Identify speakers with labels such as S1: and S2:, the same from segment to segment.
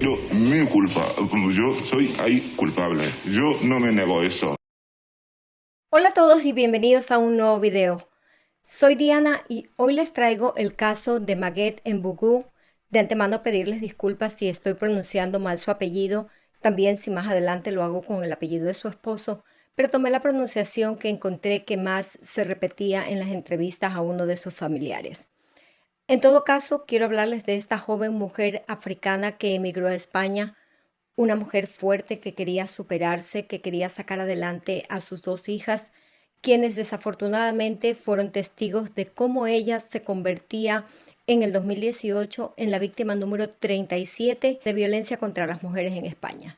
S1: Mi culpa, yo soy ahí culpable, yo no me nego eso.
S2: Hola a todos y bienvenidos a un nuevo video. Soy Diana y hoy les traigo el caso de Maguette Mbougar. De antemano pedirles disculpas si estoy pronunciando mal su apellido, también si más adelante lo hago con el apellido de su esposo, pero tomé la pronunciación que encontré que más se repetía en las entrevistas a uno de sus familiares. En todo caso, quiero hablarles de esta joven mujer africana que emigró a España, una mujer fuerte que quería superarse, que quería sacar adelante a sus dos hijas, quienes desafortunadamente fueron testigos de cómo ella se convertía en el 2018 en la víctima número 37 de violencia contra las mujeres en España.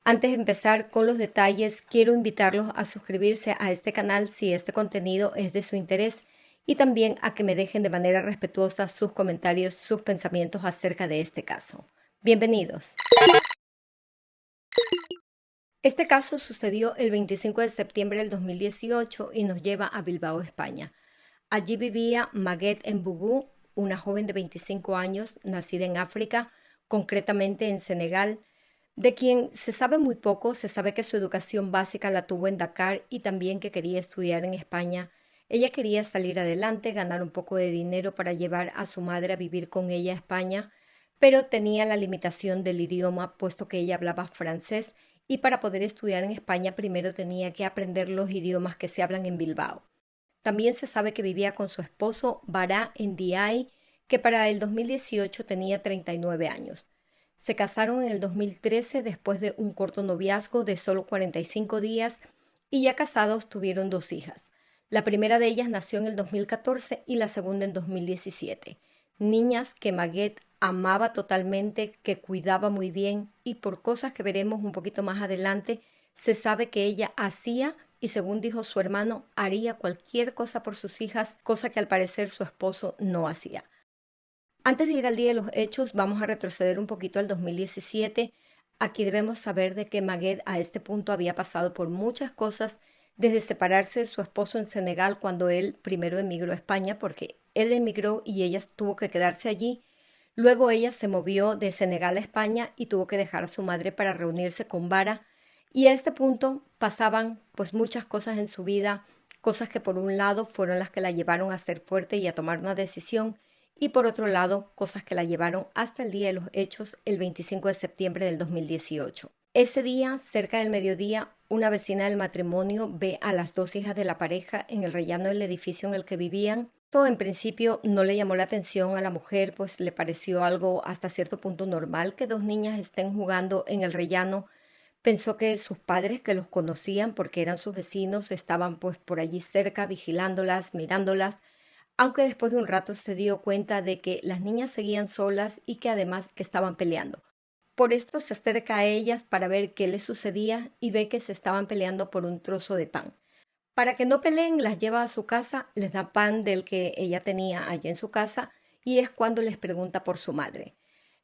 S2: Antes de empezar con los detalles, quiero invitarlos a suscribirse a este canal si este contenido es de su interés y también a que me dejen de manera respetuosa sus comentarios, sus pensamientos acerca de este caso. Bienvenidos. Este caso sucedió el 25 de septiembre del 2018 y nos lleva a Bilbao, España. Allí vivía Maguette Mbougar, una joven de 25 años, nacida en África, concretamente en Senegal, de quien se sabe muy poco. Se sabe que su educación básica la tuvo en Dakar y también que quería estudiar en España. Ella quería salir adelante, ganar un poco de dinero para llevar a su madre a vivir con ella a España, pero tenía la limitación del idioma, puesto que ella hablaba francés y para poder estudiar en España primero tenía que aprender los idiomas que se hablan en Bilbao. También se sabe que vivía con su esposo Bara Ndiaye, que para el 2018 tenía 39 años. Se casaron en el 2013 después de un corto noviazgo de solo 45 días y ya casados tuvieron dos hijas. La primera de ellas nació en el 2014 y la segunda en 2017. Niñas que Maguette amaba totalmente, que cuidaba muy bien y por cosas que veremos un poquito más adelante, se sabe que ella hacía y según dijo su hermano, haría cualquier cosa por sus hijas, cosa que al parecer su esposo no hacía. Antes de ir al día de los hechos, vamos a retroceder un poquito al 2017. Aquí debemos saber de que Maguette a este punto había pasado por muchas cosas, desde separarse de su esposo en Senegal cuando él primero emigró a España, porque él emigró y ella tuvo que quedarse allí. Luego ella se movió de Senegal a España y tuvo que dejar a su madre para reunirse con Bara. Y a este punto pasaban pues muchas cosas en su vida, cosas que por un lado fueron las que la llevaron a ser fuerte y a tomar una decisión, y por otro lado, cosas que la llevaron hasta el día de los hechos, el 25 de septiembre del 2018. Ese día, cerca del mediodía, una vecina del matrimonio ve a las dos hijas de la pareja en el rellano del edificio en el que vivían. Todo en principio no le llamó la atención a la mujer, pues le pareció algo hasta cierto punto normal que dos niñas estén jugando en el rellano. Pensó que sus padres, que los conocían porque eran sus vecinos, estaban pues por allí cerca vigilándolas, mirándolas, aunque después de un rato se dio cuenta de que las niñas seguían solas y que además que estaban peleando. Por esto se acerca a ellas para ver qué les sucedía y ve que se estaban peleando por un trozo de pan. Para que no peleen, las lleva a su casa, les da pan del que ella tenía allá en su casa y es cuando les pregunta por su madre.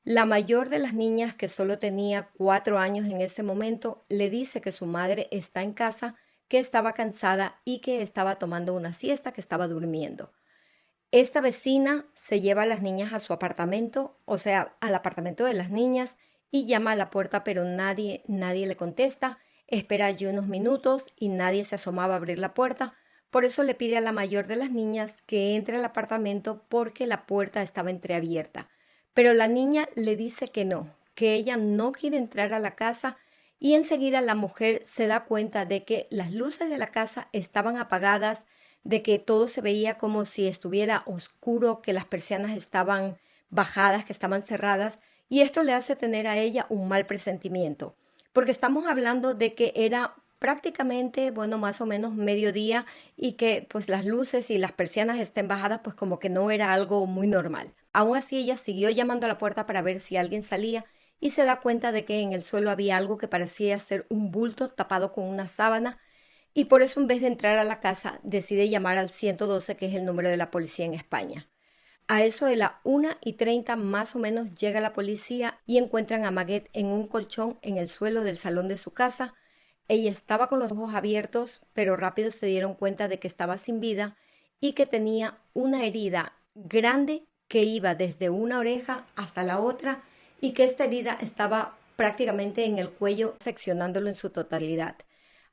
S2: La mayor de las niñas, que solo tenía 4 años en ese momento, le dice que su madre está en casa, que estaba cansada y que estaba tomando una siesta, que estaba durmiendo. Esta vecina se lleva a las niñas a su apartamento, o sea, al apartamento de las niñas, y llama a la puerta, pero nadie le contesta. Espera allí unos minutos y nadie se asomaba a abrir la puerta. Por eso le pide a la mayor de las niñas que entre al apartamento porque la puerta estaba entreabierta. Pero la niña le dice que ella no quiere entrar a la casa, y enseguida la mujer se da cuenta de que las luces de la casa estaban apagadas, de que todo se veía como si estuviera oscuro, que las persianas estaban bajadas, que estaban cerradas, y esto le hace tener a ella un mal presentimiento, porque estamos hablando de que era prácticamente, bueno, más o menos mediodía y que pues las luces y las persianas estén bajadas, pues como que no era algo muy normal. Aún así ella siguió llamando a la puerta para ver si alguien salía y se da cuenta de que en el suelo había algo que parecía ser un bulto tapado con una sábana, y por eso en vez de entrar a la casa decide llamar al 112, que es el número de la policía en España. A eso de la 1:30 más o menos llega la policía y encuentran a Maguette en un colchón en el suelo del salón de su casa. Ella estaba con los ojos abiertos, pero rápido se dieron cuenta de que estaba sin vida y que tenía una herida grande que iba desde una oreja hasta la otra y que esta herida estaba prácticamente en el cuello, seccionándolo en su totalidad.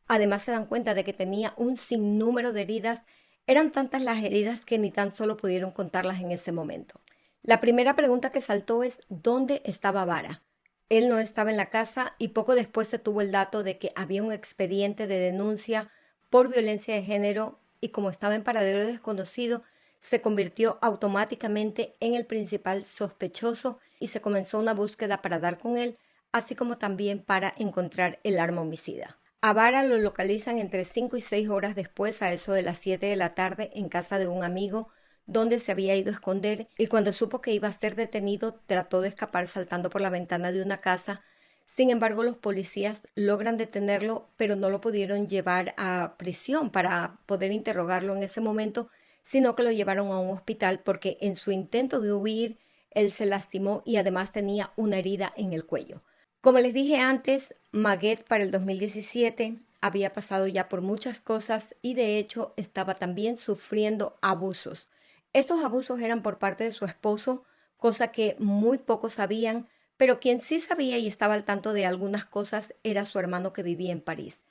S2: Además se dan cuenta de que tenía un sinnúmero de heridas. Eran tantas las heridas que ni tan solo pudieron contarlas en ese momento. La primera pregunta que saltó es ¿dónde estaba Vara? Él no estaba en la casa y poco después se tuvo el dato de que había un expediente de denuncia por violencia de género y como estaba en paradero desconocido, se convirtió automáticamente en el principal sospechoso y se comenzó una búsqueda para dar con él, así como también para encontrar el arma homicida. A Vara lo localizan entre 5 y 6 horas después, a eso de las 7 de la tarde, en casa de un amigo, donde se había ido a esconder, y cuando supo que iba a ser detenido, trató de escapar saltando por la ventana de una casa. Sin embargo, los policías logran detenerlo, pero no lo pudieron llevar a prisión para poder interrogarlo en ese momento, sino que lo llevaron a un hospital porque en su intento de huir, él se lastimó y además tenía una herida en el cuello. Como les dije antes, Maguette para el 2017 había pasado ya por muchas cosas y de hecho estaba también sufriendo abusos. Estos abusos eran por parte de su esposo, cosa que muy pocos sabían, pero quien sí sabía y estaba al tanto de algunas cosas era su hermano que vivía en París.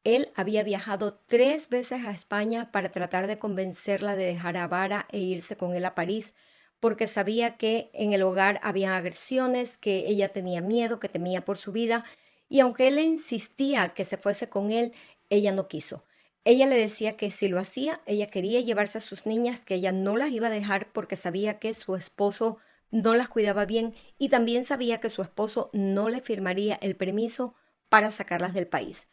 S2: Él había viajado 3 veces a España para tratar de convencerla de dejar a Vara e irse con él a París, porque sabía que en el hogar había agresiones, que ella tenía miedo, que temía por su vida, y aunque él le insistía que se fuese con él, ella no quiso. Ella le decía que si lo hacía, ella quería llevarse a sus niñas, que ella no las iba a dejar porque sabía que su esposo no las cuidaba bien y también sabía que su esposo no le firmaría el permiso para sacarlas del país.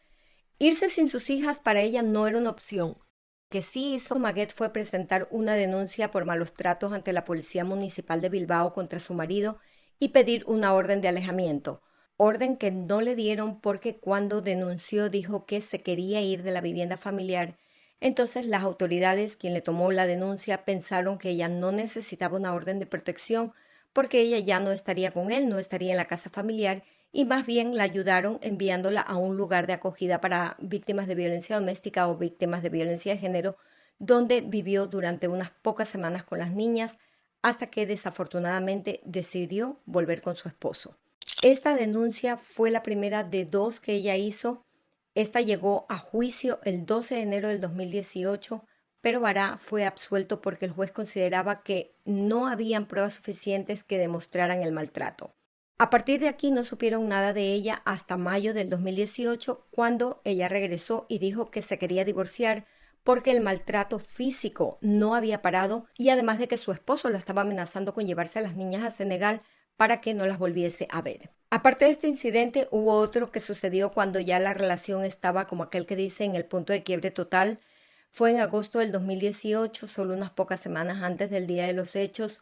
S2: Irse sin sus hijas para ella no era una opción. Lo que sí hizo Maguette fue presentar una denuncia por malos tratos ante la Policía Municipal de Bilbao contra su marido y pedir una orden de alejamiento, orden que no le dieron porque cuando denunció dijo que se quería ir de la vivienda familiar. Entonces las autoridades, quien le tomó la denuncia, pensaron que ella no necesitaba una orden de protección porque ella ya no estaría con él, no estaría en la casa familiar y más bien la ayudaron enviándola a un lugar de acogida para víctimas de violencia doméstica o víctimas de violencia de género, donde vivió durante unas pocas semanas con las niñas hasta que desafortunadamente decidió volver con su esposo. Esta denuncia fue la primera de 2 que ella hizo. Esta llegó a juicio el 12 de enero del 2018, pero Vara fue absuelto porque el juez consideraba que no habían pruebas suficientes que demostraran el maltrato. A partir de aquí no supieron nada de ella hasta mayo del 2018, cuando ella regresó y dijo que se quería divorciar porque el maltrato físico no había parado y además de que su esposo la estaba amenazando con llevarse a las niñas a Senegal para que no las volviese a ver. Aparte de este incidente, hubo otro que sucedió cuando ya la relación estaba, como aquel que dice, en el punto de quiebre total. Fue en agosto del 2018, solo unas pocas semanas antes del día de los hechos.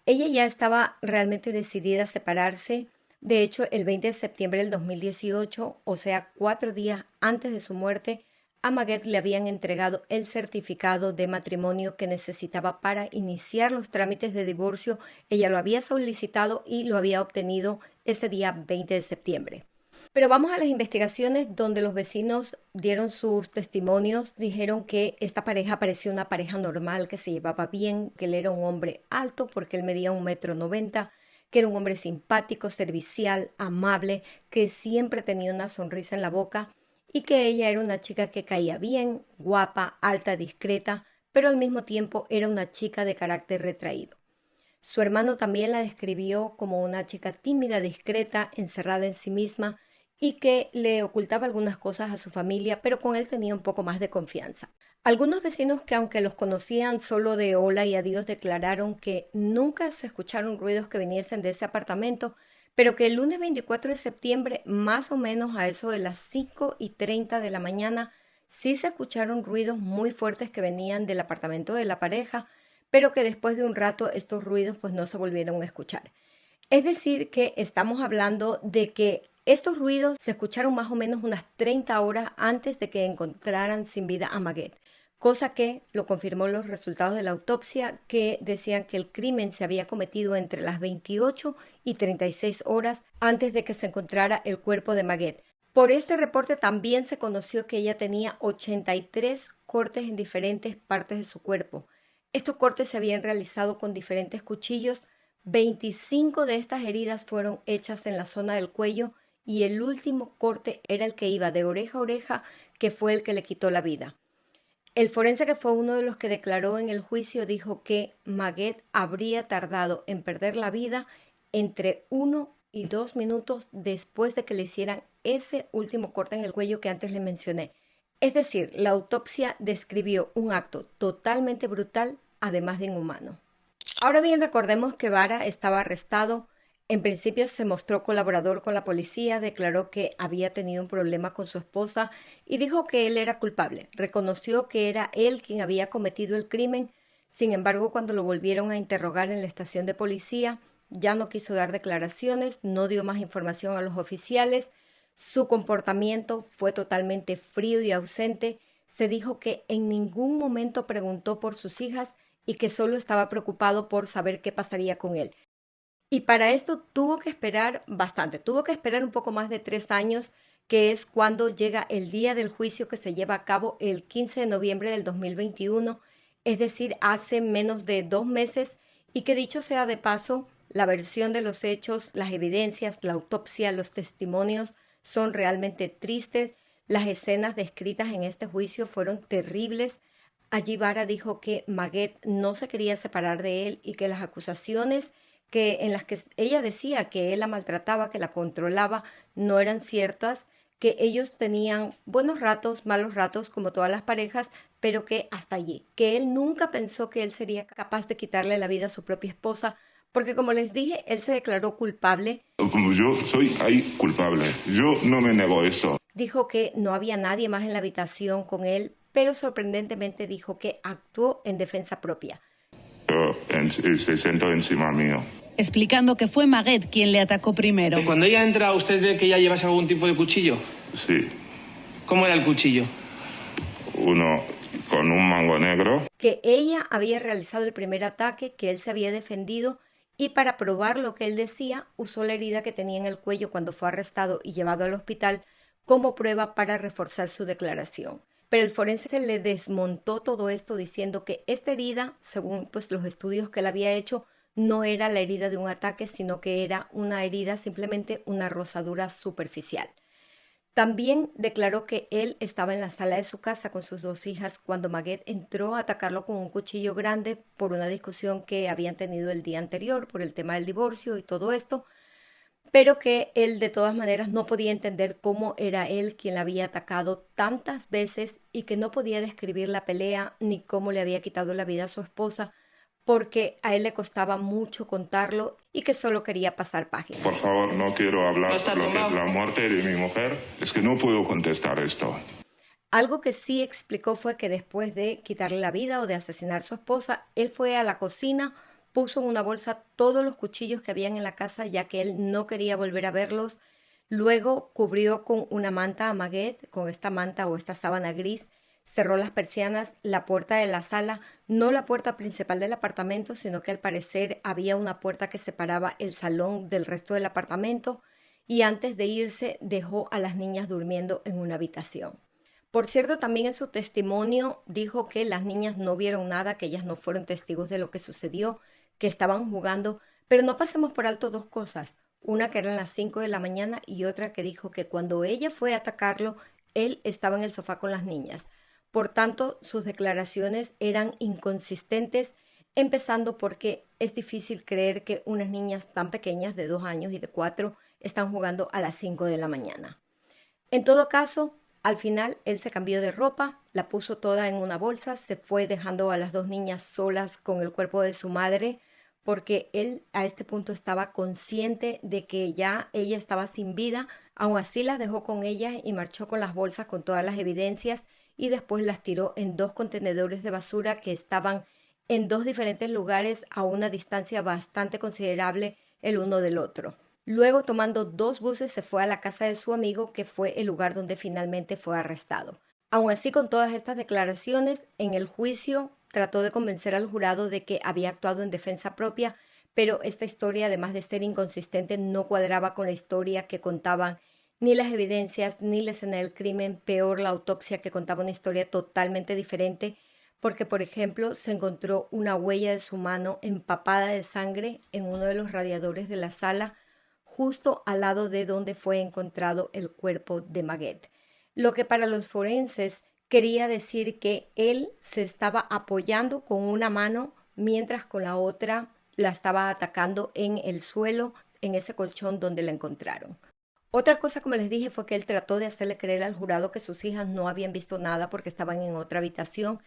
S2: Ella ya estaba realmente decidida a separarse. De hecho, el 20 de septiembre del 2018, o sea, 4 días antes de su muerte, a Maguette le habían entregado el certificado de matrimonio que necesitaba para iniciar los trámites de divorcio. Ella lo había solicitado y lo había obtenido ese día 20 de septiembre. Pero vamos a las investigaciones donde los vecinos dieron sus testimonios, dijeron que esta pareja parecía una pareja normal, que se llevaba bien, que él era un hombre alto porque él medía 1,90 m, que era un hombre simpático, servicial, amable, que siempre tenía una sonrisa en la boca y que ella era una chica que caía bien, guapa, alta, discreta, pero al mismo tiempo era una chica de carácter retraído. Su hermano también la describió como una chica tímida, discreta, encerrada en sí misma y que le ocultaba algunas cosas a su familia, pero con él tenía un poco más de confianza. Algunos vecinos que aunque los conocían solo de hola y adiós declararon que nunca se escucharon ruidos que viniesen de ese apartamento, pero que el lunes 24 de septiembre, más o menos a eso de las 5:30 de la mañana, sí se escucharon ruidos muy fuertes que venían del apartamento de la pareja, pero que después de un rato estos ruidos pues no se volvieron a escuchar. Es decir, que estamos hablando de que estos ruidos se escucharon más o menos unas 30 horas antes de que encontraran sin vida a Maguette, cosa que lo confirmó los resultados de la autopsia, que decían que el crimen se había cometido entre las 28 y 36 horas antes de que se encontrara el cuerpo de Maguette. Por este reporte también se conoció que ella tenía 83 cortes en diferentes partes de su cuerpo. Estos cortes se habían realizado con diferentes cuchillos, 25 de estas heridas fueron hechas en la zona del cuello y el último corte era el que iba de oreja a oreja, que fue el que le quitó la vida. El forense, que fue uno de los que declaró en el juicio, dijo que Maguette habría tardado en perder la vida entre 1 y 2 minutos después de que le hicieran ese último corte en el cuello que antes le mencioné. Es decir, la autopsia describió un acto totalmente brutal, además de inhumano. Ahora bien, recordemos que Vara estaba arrestado. En principio se mostró colaborador con la policía, declaró que había tenido un problema con su esposa y dijo que él era culpable. Reconoció que era él quien había cometido el crimen. Sin embargo, cuando lo volvieron a interrogar en la estación de policía, ya no quiso dar declaraciones, no dio más información a los oficiales. Su comportamiento fue totalmente frío y ausente. Se dijo que en ningún momento preguntó por sus hijas y que solo estaba preocupado por saber qué pasaría con él. Y para esto tuvo que esperar bastante, tuvo que esperar un poco más de 3 años, que es cuando llega el día del juicio, que se lleva a cabo el 15 de noviembre del 2021, es decir, hace menos de 2 meses, y que dicho sea de paso, la versión de los hechos, las evidencias, la autopsia, los testimonios son realmente tristes. Las escenas descritas en este juicio fueron terribles. Allí Vara dijo que Maguette no se quería separar de él y que las acusaciones en las que ella decía que él la maltrataba, que la controlaba, no eran ciertas, que ellos tenían buenos ratos, malos ratos, como todas las parejas, pero que hasta allí, que él nunca pensó que él sería capaz de quitarle la vida a su propia esposa, porque como les dije, él se declaró culpable.
S1: Yo soy ahí culpable. Yo no me nego eso.
S2: Dijo que no había nadie más en la habitación con él, pero sorprendentemente dijo que actuó en defensa propia.
S1: Se sentó encima mío.
S3: Explicando que fue Maguette quien le atacó primero.
S4: Cuando ella entra, ¿usted ve que ella llevase algún tipo de cuchillo?
S1: Sí.
S4: ¿Cómo era el cuchillo?
S1: Uno con un mango negro.
S2: Que ella había realizado el primer ataque, que él se había defendido y para probar lo que él decía, usó la herida que tenía en el cuello cuando fue arrestado y llevado al hospital como prueba para reforzar su declaración. Pero el forense le desmontó todo esto diciendo que esta herida, según los estudios que él había hecho, no era la herida de un ataque, sino que era una herida, simplemente una rosadura superficial. También declaró que él estaba en la sala de su casa con sus 2 hijas cuando Maguette entró a atacarlo con un cuchillo grande por una discusión que habían tenido el día anterior por el tema del divorcio y todo esto, pero que él de todas maneras no podía entender cómo era él quien la había atacado tantas veces y que no podía describir la pelea ni cómo le había quitado la vida a su esposa, porque a él le costaba mucho contarlo y que solo quería pasar página.
S1: Por favor, no quiero hablar de la muerte de mi mujer. Es que no puedo contestar esto.
S2: Algo que sí explicó fue que después de quitarle la vida o de asesinar a su esposa, él fue a la cocina, puso en una bolsa todos los cuchillos que habían en la casa, ya que él no quería volver a verlos. Luego cubrió con una manta a Maguette, con esta manta o esta sábana gris, cerró las persianas, la puerta de la sala, no la puerta principal del apartamento, sino que al parecer había una puerta que separaba el salón del resto del apartamento, y antes de irse dejó a las niñas durmiendo en una habitación. Por cierto, también en su testimonio dijo que las niñas no vieron nada, que ellas no fueron testigos de lo que sucedió, que estaban jugando, pero no pasemos por alto 2 cosas. Una que eran las 5 de la mañana y otra que dijo que cuando ella fue a atacarlo, él estaba en el sofá con las niñas. Por tanto, sus declaraciones eran inconsistentes, empezando porque es difícil creer que unas niñas tan pequeñas de 2 años y de 4 están jugando a las 5 de la mañana. En todo caso, al final él se cambió de ropa, la puso toda en una bolsa, se fue dejando a las 2 niñas solas con el cuerpo de su madre, porque él a este punto estaba consciente de que ya ella estaba sin vida. Aún así las dejó con ellas y marchó con las bolsas con todas las evidencias y después las tiró en 2 contenedores de basura que estaban en 2 diferentes lugares a una distancia bastante considerable el uno del otro. Luego, tomando 2 buses, se fue a la casa de su amigo, que fue el lugar donde finalmente fue arrestado. Aún así, con todas estas declaraciones, en el juicio trató de convencer al jurado de que había actuado en defensa propia, pero esta historia, además de ser inconsistente, no cuadraba con la historia que contaban ni las evidencias, ni la escena del crimen, peor la autopsia, que contaba una historia totalmente diferente. porque, por ejemplo, se encontró una huella de su mano empapada de sangre en uno de los radiadores de la sala, justo al lado de donde fue encontrado el cuerpo de Maguette, lo que para los forenses quería decir que él se estaba apoyando con una mano mientras con la otra la estaba atacando en el suelo, en ese colchón donde la encontraron. Otra cosa, como les dije, fue que él trató de hacerle creer al jurado que sus hijas no habían visto nada porque estaban en otra habitación,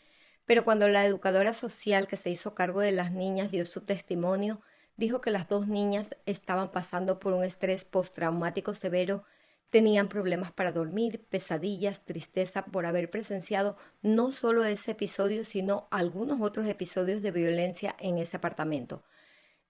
S2: pero cuando la educadora social que se hizo cargo de las niñas dio su testimonio, dijo que las dos niñas estaban pasando por un estrés postraumático severo, tenían problemas para dormir, pesadillas, tristeza por haber presenciado no solo ese episodio, sino algunos otros episodios de violencia en ese apartamento.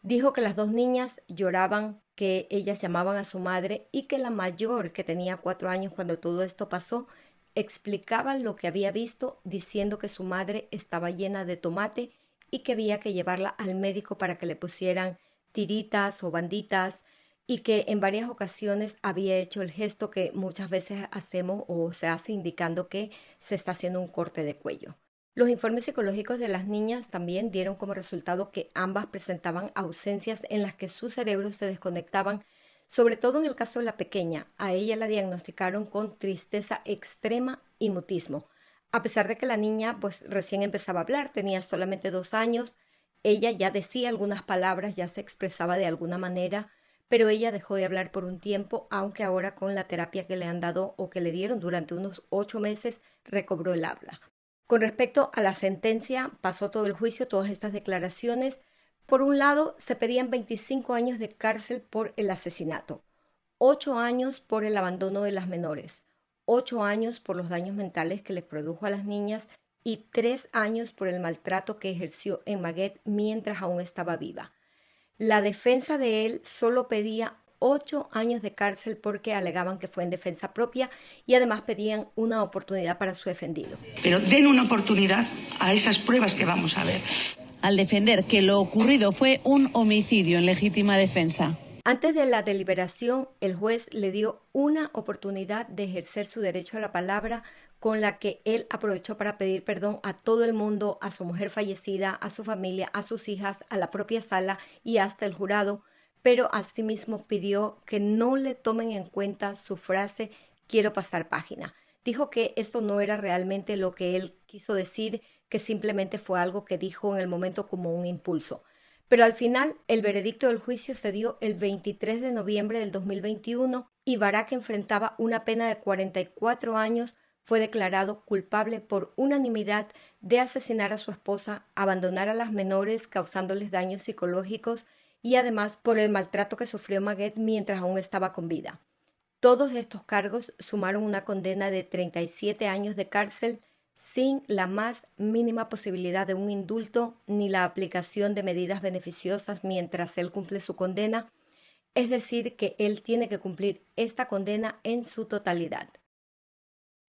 S2: Dijo que las dos niñas lloraban, que ellas llamaban a su madre y que la mayor, que tenía 4 años cuando todo esto pasó, explicaba lo que había visto diciendo que su madre estaba llena de tomate y que había que llevarla al médico para que le pusieran tiritas o banditas y que en varias ocasiones había hecho el gesto que muchas veces hacemos o se hace indicando que se está haciendo un corte de cuello. Los informes psicológicos de las niñas también dieron como resultado que ambas presentaban ausencias en las que sus cerebros se desconectaban, sobre todo en el caso de la pequeña. A ella la diagnosticaron con tristeza extrema y mutismo. A pesar de que la niña pues recién empezaba a hablar, tenía solamente 2 años, ella ya decía algunas palabras, ya se expresaba de alguna manera, pero ella dejó de hablar por un tiempo, aunque ahora con la terapia que le han dado o que le dieron durante unos 8 meses recobró el habla. Con respecto a la sentencia, pasó todo el juicio, todas estas declaraciones. Por un lado, se pedían 25 años de cárcel por el asesinato, 8 años por el abandono de las menores, 8 años por los daños mentales que les produjo a las niñas y 3 años por el maltrato que ejerció en Maguette mientras aún estaba viva. La defensa de él solo pedía 8 años de cárcel porque alegaban que fue en defensa propia y además pedían una oportunidad para su defendido.
S5: Pero den una oportunidad a esas pruebas que vamos a ver.
S3: Al defender que lo ocurrido fue un homicidio en legítima defensa.
S2: Antes de la deliberación, el juez le dio una oportunidad de ejercer su derecho a la palabra, con la que él aprovechó para pedir perdón a todo el mundo, a su mujer fallecida, a su familia, a sus hijas, a la propia sala y hasta el jurado, pero asimismo pidió que no le tomen en cuenta su frase «quiero pasar página». Dijo que esto no era realmente lo que él quiso decir, que simplemente fue algo que dijo en el momento como un impulso. Pero al final, el veredicto del juicio se dio el 23 de noviembre del 2021 y Barak, que enfrentaba una pena de 44 años, fue declarado culpable por unanimidad de asesinar a su esposa, abandonar a las menores causándoles daños psicológicos y además por el maltrato que sufrió Maguette mientras aún estaba con vida. Todos estos cargos sumaron una condena de 37 años de cárcel sin la más mínima posibilidad de un indulto ni la aplicación de medidas beneficiosas mientras él cumple su condena, es decir, que él tiene que cumplir esta condena en su totalidad.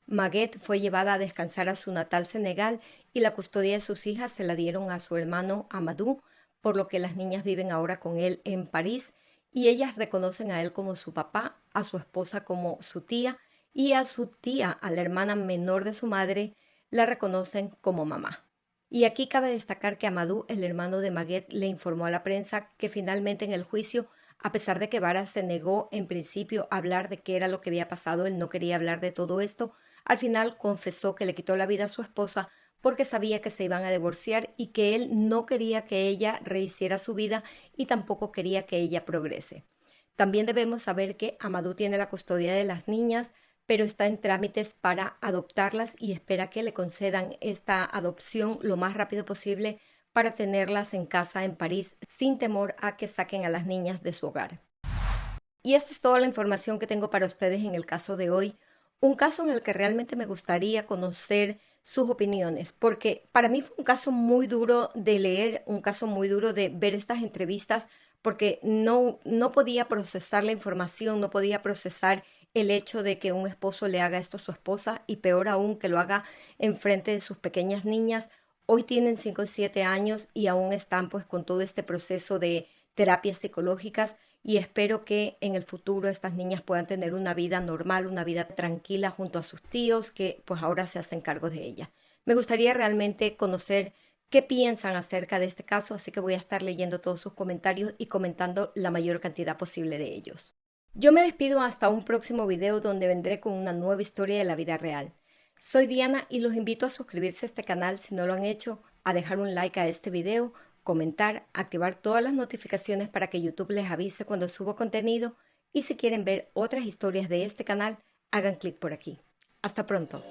S2: Maguette fue llevada a descansar a su natal Senegal y la custodia de sus hijas se la dieron a su hermano Amadou, por lo que las niñas viven ahora con él en París y ellas reconocen a él como su papá, a su esposa como su tía y a su tía, a la hermana menor de su madre, la reconocen como mamá. Y aquí cabe destacar que Amadou, el hermano de Maguette, le informó a la prensa que finalmente en el juicio, a pesar de que Barak se negó en principio a hablar de qué era lo que había pasado, él no quería hablar de todo esto, al final confesó que le quitó la vida a su esposa porque sabía que se iban a divorciar y que él no quería que ella rehiciera su vida y tampoco quería que ella progrese. También debemos saber que Amadou tiene la custodia de las niñas, pero está en trámites para adoptarlas y espera que le concedan esta adopción lo más rápido posible para tenerlas en casa en París sin temor a que saquen a las niñas de su hogar. Y esta es toda la información que tengo para ustedes en el caso de hoy. Un caso en el que realmente me gustaría conocer sus opiniones, porque para mí fue un caso muy duro de leer, un caso muy duro de ver estas entrevistas, porque no podía procesar la información, no podía procesar el hecho de que un esposo le haga esto a su esposa y peor aún que lo haga enfrente de sus pequeñas niñas. Hoy tienen 5 y 7 años y aún están pues con todo este proceso de terapias psicológicas y espero que en el futuro estas niñas puedan tener una vida normal, una vida tranquila junto a sus tíos que pues ahora se hacen cargo de ellas. Me gustaría realmente conocer qué piensan acerca de este caso, así que voy a estar leyendo todos sus comentarios y comentando la mayor cantidad posible de ellos. Yo me despido hasta un próximo video donde vendré con una nueva historia de la vida real. Soy Diana y los invito a suscribirse a este canal si no lo han hecho, a dejar un like a este video, comentar, activar todas las notificaciones para que YouTube les avise cuando subo contenido y si quieren ver otras historias de este canal, hagan clic por aquí. Hasta pronto.